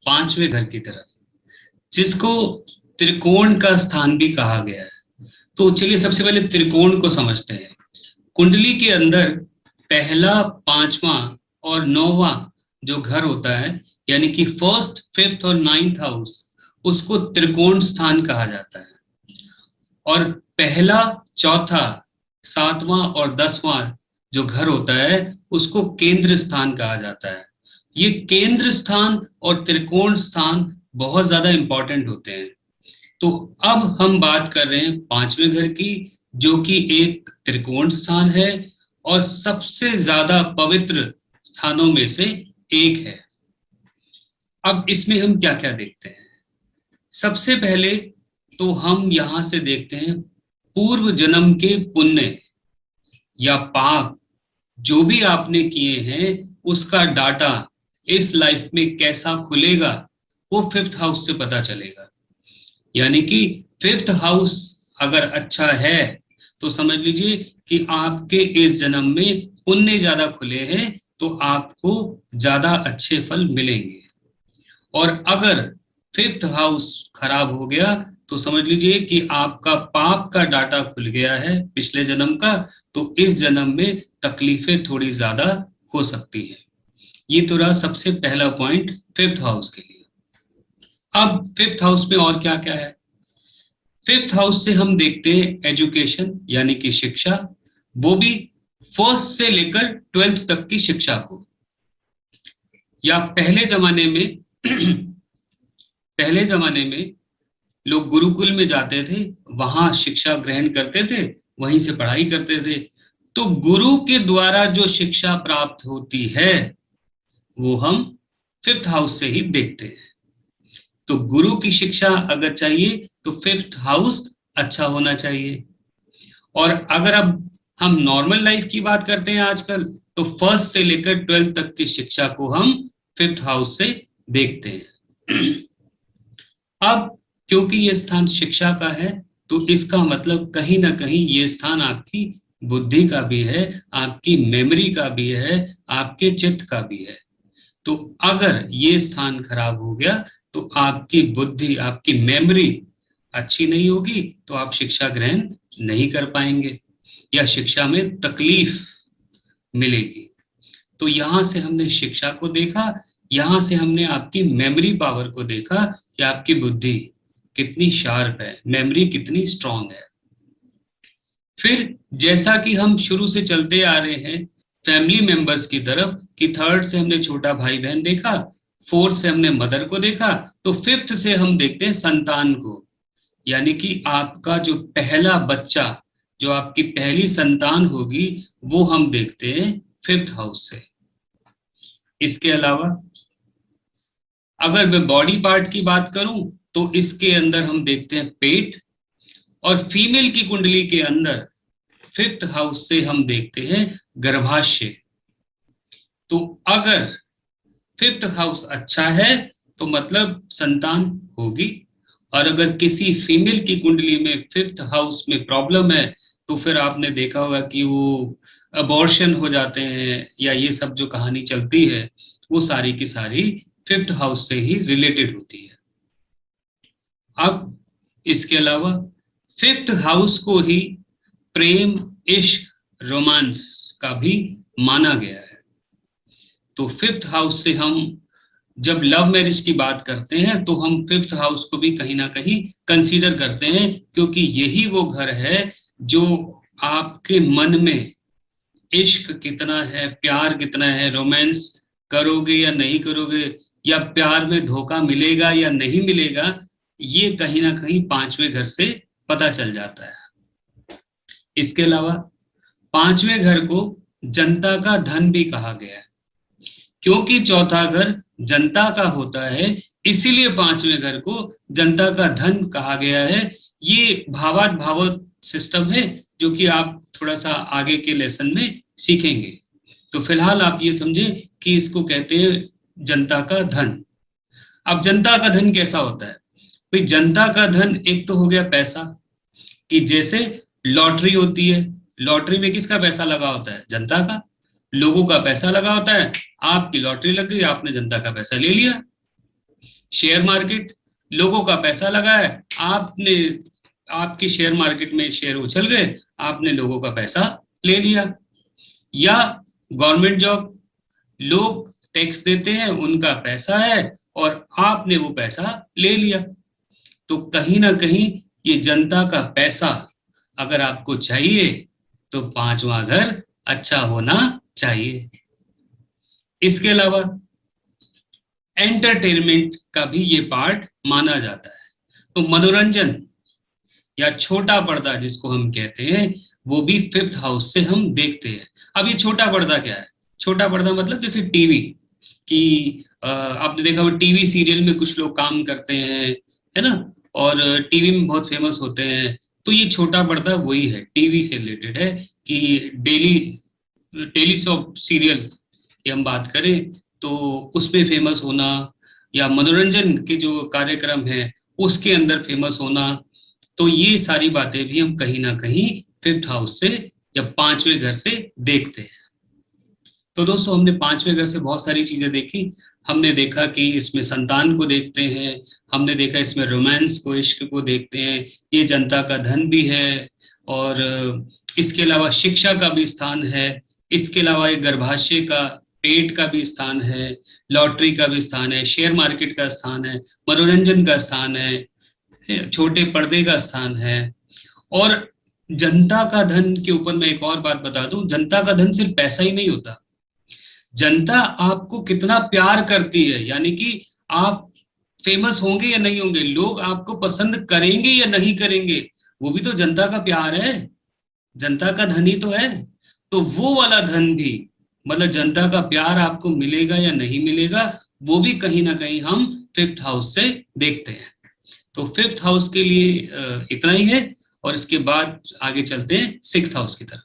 पांचवें घर की तरफ, जिसको त्रिकोण का स्थान भी कहा गया है। तो चलिए सबसे पहले त्रिकोण को समझते हैं। कुंडली के अंदर पहला, पांचवा और नौवां जो घर होता है, यानी कि फर्स्ट, फिफ्थ और नाइन्थ हाउस, उसको त्रिकोण स्थान कहा जाता है। और पहला, चौथा, सातवां और 10वां जो घर होता है उसको केंद्र स्थान कहा जाता है। ये केंद्र स्थान और त्रिकोण स्थान बहुत ज्यादा इंपॉर्टेंट होते हैं। तो अब हम बात कर रहे हैं पांचवें घर की, जो कि एक त्रिकोण स्थान है और सबसे ज्यादा पवित्र स्थानों में से एक है। अब इसमें हम क्या क्या देखते हैं? सबसे पहले तो हम यहां से देखते हैं पूर्व जन्म के पुण्य या पाप जो भी आपने किए हैं उसका डाटा इस लाइफ में कैसा खुलेगा, वो फिफ्थ हाउस से पता चलेगा। यानी कि फिफ्थ हाउस अगर अच्छा है तो समझ लीजिए कि आपके इस जन्म में पुण्य ज्यादा खुले हैं, तो आपको ज्यादा अच्छे फल मिलेंगे। और अगर फिफ्थ हाउस खराब हो गया तो समझ लीजिए कि आपका पाप का डाटा खुल गया है पिछले जन्म का, तो इस जन्म में तकलीफें थोड़ी ज्यादा हो सकती है। ये तो रहा सबसे पहला पॉइंट फिफ्थ हाउस के लिए। अब फिफ्थ हाउस में और क्या क्या है? फिफ्थ हाउस से हम देखते हैं एजुकेशन, यानी कि शिक्षा, वो भी फर्स्ट से लेकर 12th तक की शिक्षा को। या पहले जमाने में लोग गुरुकुल में जाते थे, वहां शिक्षा ग्रहण करते थे, वहीं से पढ़ाई करते थे। तो गुरु के द्वारा जो शिक्षा प्राप्त होती है वो हम फिफ्थ हाउस से ही देखते हैं। तो गुरु की शिक्षा अगर चाहिए तो फिफ्थ हाउस अच्छा होना चाहिए। और अगर अब हम नॉर्मल लाइफ की बात करते हैं आजकल, तो फर्स्ट से लेकर 12th तक की शिक्षा को हम फिफ्थ हाउस से देखते हैं। अब क्योंकि ये स्थान शिक्षा का है, तो इसका मतलब कहीं ना कहीं ये स्थान आपकी बुद्धि का भी है, आपकी मेमोरी का भी है, आपके चित्त का भी है। तो अगर ये स्थान खराब हो गया तो आपकी बुद्धि, आपकी मेमोरी अच्छी नहीं होगी, तो आप शिक्षा ग्रहण नहीं कर पाएंगे या शिक्षा में तकलीफ मिलेगी। तो यहां से हमने शिक्षा को देखा, यहां से हमने आपकी मेमोरी पावर को देखा कि आपकी बुद्धि कितनी शार्प है, मेमोरी कितनी स्ट्रांग है। फिर जैसा कि हम शुरू से चलते आ रहे हैं फैमिली मेंबर्स की तरफ, कि थर्ड से हमने छोटा भाई बहन देखा, फोर्थ से हमने मदर को देखा, तो फिफ्थ से हम देखते हैं संतान को, यानी कि आपका जो पहला बच्चा, जो आपकी पहली संतान होगी, वो हम देखते हैं फिफ्थ हाउस से। इसके अलावा अगर मैं बॉडी पार्ट की बात करूं तो इसके अंदर हम देखते हैं पेट, और फीमेल की कुंडली के अंदर फिफ्थ हाउस से हम देखते हैं गर्भाशय। तो अगर फिफ्थ हाउस अच्छा है तो मतलब संतान होगी, और अगर किसी फीमेल की कुंडली में फिफ्थ हाउस में प्रॉब्लम है तो फिर आपने देखा होगा कि वो अबॉर्शन हो जाते हैं, या ये सब जो कहानी चलती है वो सारी की सारी फिफ्थ हाउस से ही रिलेटेड होती है। अब इसके अलावा फिफ्थ हाउस को ही प्रेम, इश्क, रोमांस का भी माना गया है। तो फिफ्थ हाउस से हम जब लव मैरिज की बात करते हैं तो हम फिफ्थ हाउस को भी कहीं ना कहीं कंसीडर करते हैं, क्योंकि यही वो घर है जो आपके मन में इश्क कितना है, प्यार कितना है, रोमांस करोगे या नहीं करोगे, या प्यार में धोखा मिलेगा या नहीं मिलेगा, ये कहीं ना कहीं पांचवें घर से पता चल जाता है। इसके अलावा पांचवें घर को जनता का धन भी कहा गया है, क्योंकि चौथा घर जनता का होता है, इसीलिए पांचवें घर को जनता का धन कहा गया है। ये भावार्थ भावोत सिस्टम है जो कि आप थोड़ा सा आगे के लेसन में सीखेंगे। तो फिलहाल आप ये समझे कि इसको कहते हैं जनता का धन। अब जनता का धन कैसा होता है? भाई जनता का धन एक तो हो गया पैसा, कि जैसे लॉटरी होती है, लॉटरी में किसका पैसा लगा होता है? जनता का, लोगों का पैसा लगा होता है। आपकी लॉटरी लग गई, आपने जनता का पैसा ले लिया। शेयर मार्केट, लोगों का पैसा लगा है, आपने, आपके शेयर मार्केट में शेयर उछल गए, आपने लोगों का पैसा ले लिया। या गवर्नमेंट जॉब, लोग टैक्स देते हैं, उनका पैसा है और आपने वो पैसा ले लिया। तो कहीं ना कहीं ये जनता का पैसा अगर आपको चाहिए तो पांचवा घर अच्छा होना चाहिए। इसके अलावा एंटरटेनमेंट का भी ये पार्ट माना जाता है। तो मनोरंजन या छोटा पर्दा जिसको हम कहते हैं, वो भी फिफ्थ हाउस से हम देखते हैं। अब ये छोटा पर्दा क्या है? छोटा पर्दा मतलब जैसे टीवी कि आपने देखा वो टीवी सीरियल में कुछ लोग काम करते हैं, है ना, और टीवी में बहुत फेमस होते हैं। तो ये छोटा पर्दा वही है, टीवी से रिलेटेड है कि डेली टेलीसॉप सीरियल की हम बात करें तो उसमें फेमस होना, या मनोरंजन के जो कार्यक्रम है उसके अंदर फेमस होना। तो ये सारी बातें भी हम कहीं ना कहीं फिफ्थ हाउस से या पांचवें घर से देखते हैं। तो दोस्तों हमने पांचवें घर से बहुत सारी चीजें देखी। हमने देखा कि इसमें संतान को देखते हैं, हमने देखा इसमें रोमांस को, इश्क को देखते हैं, ये जनता का धन भी है, और इसके अलावा शिक्षा का भी स्थान है, इसके अलावा एक गर्भाशय का, पेट का भी स्थान है, लॉटरी का भी स्थान है, शेयर मार्केट का स्थान है, मनोरंजन का स्थान है, छोटे पर्दे का स्थान है। और जनता का धन के ऊपर मैं एक और बात बता दूं, जनता का धन सिर्फ पैसा ही नहीं होता, जनता आपको कितना प्यार करती है, यानी कि आप फेमस होंगे या नहीं होंगे, लोग आपको पसंद करेंगे या नहीं करेंगे, वो भी तो जनता का प्यार है, जनता का धन ही तो है। तो वो वाला धन भी, मतलब जनता का प्यार आपको मिलेगा या नहीं मिलेगा, वो भी कहीं ना कहीं हम फिफ्थ हाउस से देखते हैं। तो फिफ्थ हाउस के लिए इतना ही है, और इसके बाद आगे चलते हैं सिक्स्थ हाउस की तरफ।